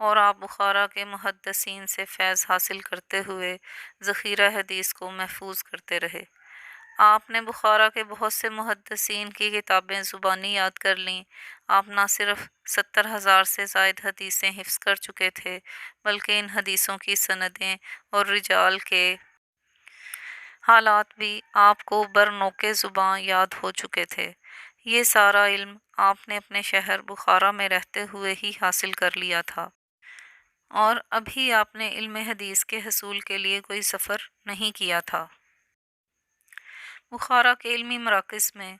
اور آپ بخارا کے محدثین سے فیض حاصل کرتے ہوئے ذخیرہ حدیث کو محفوظ کرتے رہے۔ آپ نے بخارا کے بہت سے محدثین کی کتابیں زبانی یاد کر لیں۔ آپ نہ صرف 70,000 سے زائد حدیثیں حفظ کر چکے تھے بلکہ ان حدیثوں کی سندیں اور رجال کے حالات بھی آپ کو برنوق زباں یاد ہو چکے تھے۔ یہ سارا علم آپ نے اپنے شہر بخارا میں رہتے ہوئے ہی حاصل کر لیا تھا، اور ابھی آپ نے علم حدیث کے حصول کے لیے کوئی سفر نہیں کیا تھا۔ بخارا کے علمی مراکز میں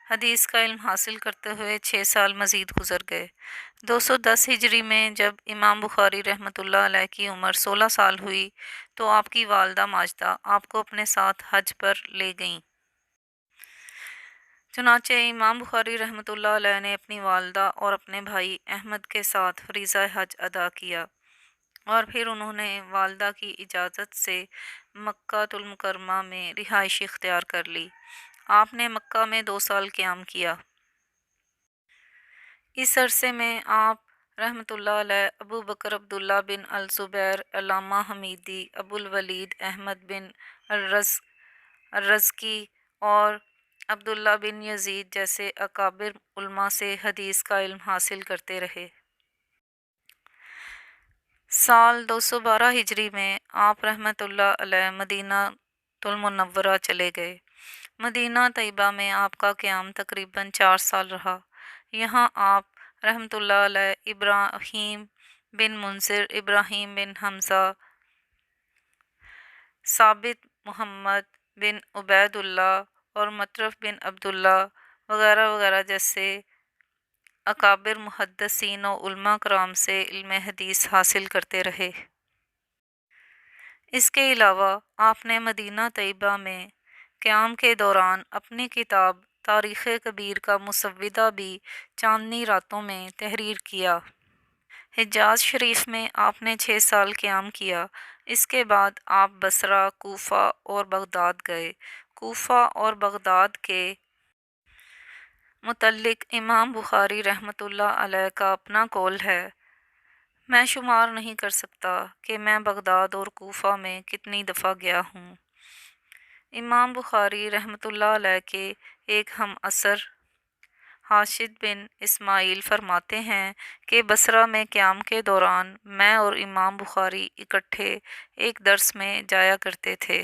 حدیث کا علم حاصل کرتے ہوئے 6 سال مزید گزر گئے۔ 210 ہجری میں جب امام بخاری رحمۃ اللہ علیہ کی عمر 16 سال ہوئی تو آپ کی والدہ ماجدہ آپ کو اپنے ساتھ حج پر لے گئیں۔ چنانچہ امام بخاری رحمۃ اللہ علیہ نے اپنی والدہ اور اپنے بھائی احمد کے ساتھ فریضہ حج ادا کیا، اور پھر انہوں نے والدہ کی اجازت سے مکہ المکرمہ میں رہائش اختیار کر لی۔ آپ نے مکہ میں 2 سال قیام کیا۔ اس عرصے میں آپ رحمۃ اللہ علیہ ابو بکر عبداللہ بن الزبیر، علامہ حمیدی، ابو الولید احمد بن الرزقی اور عبداللہ بن یزید جیسے اکابر علماء سے حدیث کا علم حاصل کرتے رہے۔ سال 212 ہجری میں آپ رحمۃ اللہ علیہ مدینہ المنورہ چلے گئے۔ مدینہ طیبہ میں آپ کا قیام تقریباً 4 سال رہا۔ یہاں آپ رحمۃ اللہ علیہ ابراہیم بن منذر، ابراہیم بن حمزہ، ثابت محمد بن عبید اللہ اور مطرف بن عبداللہ وغیرہ وغیرہ جیسے اکابر محدثین و علماء کرام سے علم حدیث حاصل کرتے رہے۔ اس کے علاوہ آپ نے مدینہ طیبہ میں قیام کے دوران اپنی کتاب تاریخ کبیر کا مسودہ بھی چاندنی راتوں میں تحریر کیا۔ حجاز شریف میں آپ نے 6 سال قیام کیا۔ اس کے بعد آپ بصرہ، کوفہ اور بغداد گئے۔ کوفہ اور بغداد کے متعلق امام بخاری رحمۃ اللہ علیہ کا اپنا قول ہے: میں شمار نہیں کر سکتا کہ میں بغداد اور کوفہ میں کتنی دفعہ گیا ہوں۔ امام بخاری رحمۃ اللہ علیہ کے ایک ہم عصر حاشد بن اسماعیل فرماتے ہیں کہ بصرہ میں قیام کے دوران میں اور امام بخاری اکٹھے ایک درس میں جایا کرتے تھے۔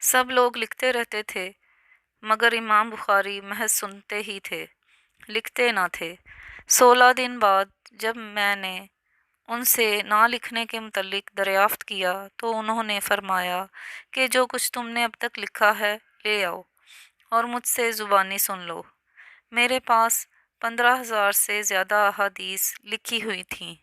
سب لوگ لکھتے رہتے تھے مگر امام بخاری محض سنتے ہی تھے، لکھتے نہ تھے۔ 16 دن بعد جب میں نے ان سے نہ لکھنے کے متعلق دریافت کیا تو انہوں نے فرمایا کہ جو کچھ تم نے اب تک لکھا ہے لے آؤ اور مجھ سے زبانی سن لو۔ میرے پاس 15,000 سے زیادہ احادیث لکھی ہوئی تھیں۔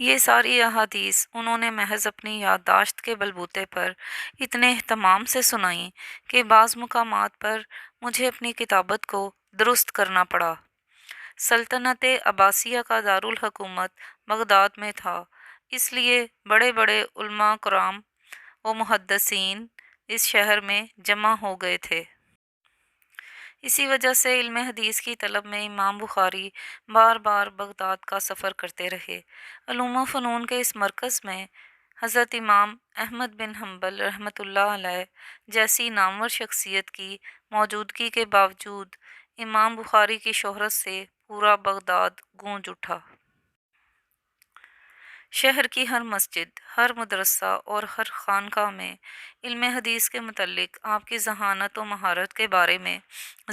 یہ ساری احادیث انہوں نے محض اپنی یادداشت کے بلبوتے پر اتنے اہتمام سے سنائیں کہ بعض مقامات پر مجھے اپنی کتابت کو درست کرنا پڑا۔ سلطنت عباسیہ کا دارالحکومت بغداد میں تھا، اس لیے بڑے بڑے علماء کرام و محدثین اس شہر میں جمع ہو گئے تھے۔ اسی وجہ سے علم حدیث کی طلب میں امام بخاری بار بار بغداد کا سفر کرتے رہے۔ علوم و فنون کے اس مرکز میں حضرت امام احمد بن حنبل رحمۃ اللہ علیہ جیسی نامور شخصیت کی موجودگی کے باوجود امام بخاری کی شہرت سے پورا بغداد گونج اٹھا۔ شہر کی ہر مسجد، ہر مدرسہ اور ہر خانقاہ میں علم حدیث کے متعلق آپ کی ذہانت و مہارت کے بارے میں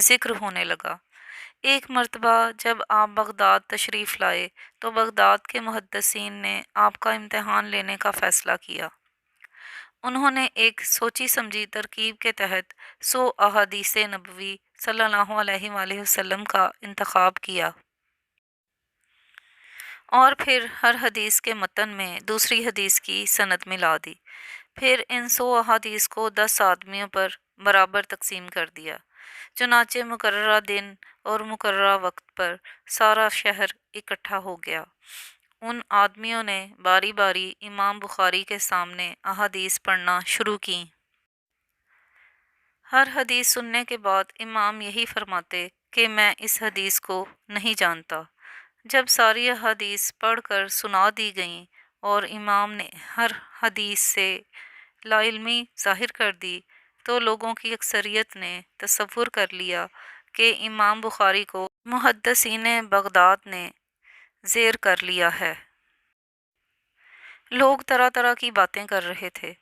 ذکر ہونے لگا۔ ایک مرتبہ جب آپ بغداد تشریف لائے تو بغداد کے محدثین نے آپ کا امتحان لینے کا فیصلہ کیا۔ انہوں نے ایک سوچی سمجھی ترکیب کے تحت 100 احادیث نبوی صلی اللہ علیہ وآلہ وسلم کا انتخاب کیا، اور پھر ہر حدیث کے متن میں دوسری حدیث کی سند ملا دی۔ پھر ان 100 احادیث کو 10 آدمیوں پر برابر تقسیم کر دیا۔ چنانچہ مقررہ دن اور مقررہ وقت پر سارا شہر اکٹھا ہو گیا۔ ان آدمیوں نے باری باری امام بخاری کے سامنے احادیث پڑھنا شروع کیں۔ ہر حدیث سننے کے بعد امام یہی فرماتے کہ میں اس حدیث کو نہیں جانتا، جب ساری احادیث پڑھ کر سنا دی گئیں اور امام نے ہر حدیث سے لا علمی ظاہر کر دی تو لوگوں کی اکثریت نے تصور کر لیا کہ امام بخاری کو محدثین بغداد نے زیر کر لیا ہے۔ لوگ طرح طرح کی باتیں کر رہے تھے۔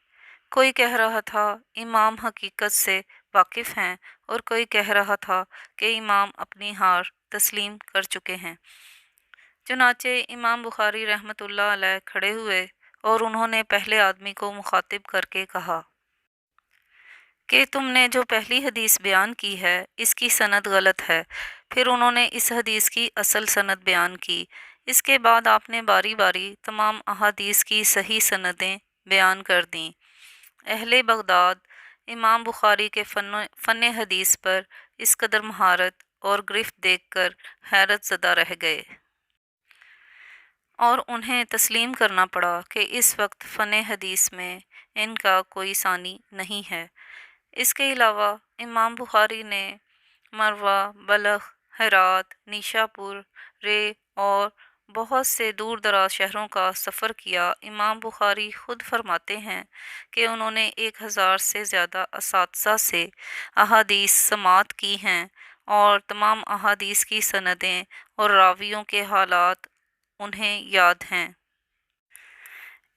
کوئی کہہ رہا تھا امام حقیقت سے واقف ہیں اور کوئی کہہ رہا تھا کہ امام اپنی ہار تسلیم کر چکے ہیں۔ چنانچہ امام بخاری رحمۃ اللہ علیہ کھڑے ہوئے اور انہوں نے پہلے آدمی کو مخاطب کر کے کہا کہ تم نے جو پہلی حدیث بیان کی ہے اس کی سند غلط ہے۔ پھر انہوں نے اس حدیث کی اصل سند بیان کی۔ اس کے بعد آپ نے باری باری تمام احادیث کی صحیح سندیں بیان کر دیں۔ اہل بغداد امام بخاری کے فن حدیث پر اس قدر مہارت اور گرفت دیکھ کر حیرت زدہ رہ گئے اور انہیں تسلیم کرنا پڑا کہ اس وقت فن حدیث میں ان کا کوئی ثانی نہیں ہے۔ اس کے علاوہ امام بخاری نے مروہ، بلخ، ہرات، نیشاپور، رے اور بہت سے دور دراز شہروں کا سفر کیا۔ امام بخاری خود فرماتے ہیں کہ انہوں نے 1000 سے زیادہ اساتذہ سے احادیث سماعت کی ہیں اور تمام احادیث کی سندیں اور راویوں کے حالات انہیں یاد ہیں۔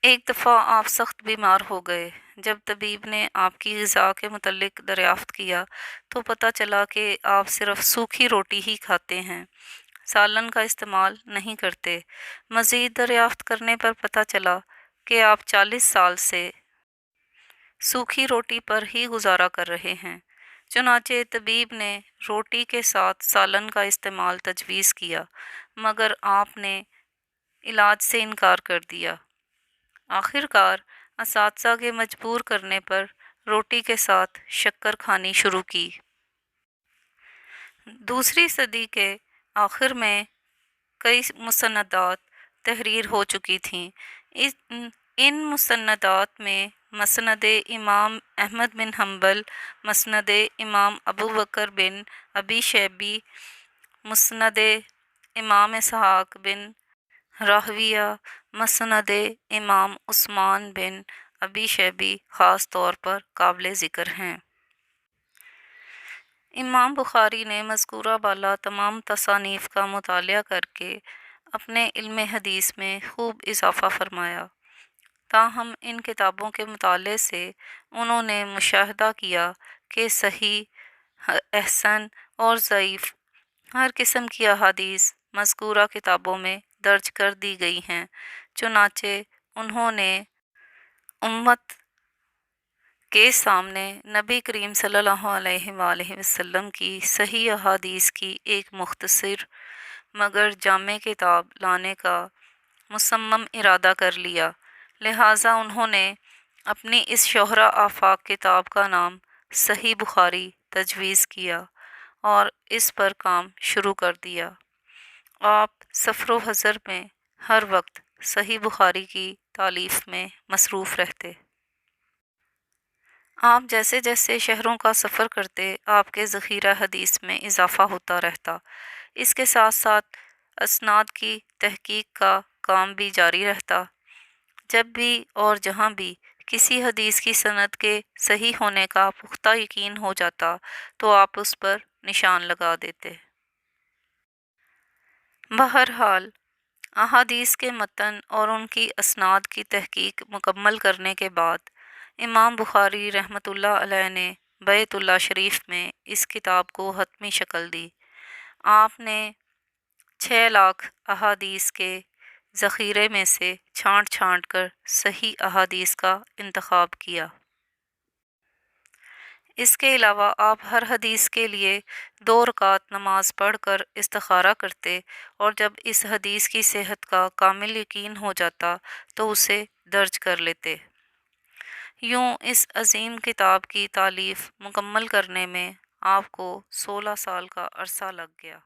ایک دفعہ آپ سخت بیمار ہو گئے۔ جب طبیب نے آپ کی غذا کے متعلق دریافت کیا تو پتہ چلا کہ آپ صرف سوکھی روٹی ہی کھاتے ہیں، سالن کا استعمال نہیں کرتے۔ مزید دریافت کرنے پر پتہ چلا کہ آپ 40 سال سے سوکھی روٹی پر ہی گزارا کر رہے ہیں۔ چنانچہ طبیب نے روٹی کے ساتھ سالن کا استعمال تجویز کیا، مگر آپ نے علاج سے انکار کر دیا۔ آخر کار اساتذہ کے مجبور کرنے پر روٹی کے ساتھ شکر کھانی شروع کی۔ دوسری صدی کے آخر میں کئی مسندات تحریر ہو چکی تھیں۔ ان مسندات میں مسند امام احمد بن حنبل، مسند امام ابو بکر بن ابی شیبہ، مسند امام اسحاق بن راہویہ، مسند امام عثمان بن ابی شیبہ خاص طور پر قابل ذکر ہیں۔ امام بخاری نے مذکورہ بالا تمام تصانیف کا مطالعہ کر کے اپنے علم حدیث میں خوب اضافہ فرمایا۔ تاہم ان کتابوں کے مطالعے سے انہوں نے مشاہدہ کیا کہ صحیح، احسن اور ضعیف ہر قسم کی احادیث مذکورہ کتابوں میں درج کر دی گئی ہیں۔ چنانچہ انہوں نے امت کے سامنے نبی کریم صلی اللہ علیہ وآلہ وسلم کی صحیح احادیث کی ایک مختصر مگر جامع کتاب لانے کا مصمم ارادہ کر لیا۔ لہٰذا انہوں نے اپنی اس شہرہ آفاق کتاب کا نام صحیح بخاری تجویز کیا اور اس پر کام شروع کر دیا۔ آپ سفر و حضر میں ہر وقت صحیح بخاری کی تالیف میں مصروف رہتے۔ آپ جیسے جیسے شہروں کا سفر کرتے آپ کے ذخیرہ حدیث میں اضافہ ہوتا رہتا۔ اس کے ساتھ ساتھ اسناد کی تحقیق کا کام بھی جاری رہتا۔ جب بھی اور جہاں بھی کسی حدیث کی سند کے صحیح ہونے کا پختہ یقین ہو جاتا تو آپ اس پر نشان لگا دیتے۔ بہرحال احادیث کے متن اور ان کی اسناد کی تحقیق مکمل کرنے کے بعد امام بخاری رحمۃ اللہ علیہ نے بیت اللہ شریف میں اس کتاب کو حتمی شکل دی۔ آپ نے 6 لاکھ احادیث کے ذخیرے میں سے چھانٹ چھانٹ کر صحیح احادیث کا انتخاب کیا۔ اس کے علاوہ آپ ہر حدیث کے لیے 2 رکعت نماز پڑھ کر استخارہ کرتے اور جب اس حدیث کی صحت کا کامل یقین ہو جاتا تو اسے درج کر لیتے۔ یوں اس عظیم کتاب کی تالیف مکمل کرنے میں آپ کو 16 سال کا عرصہ لگ گیا۔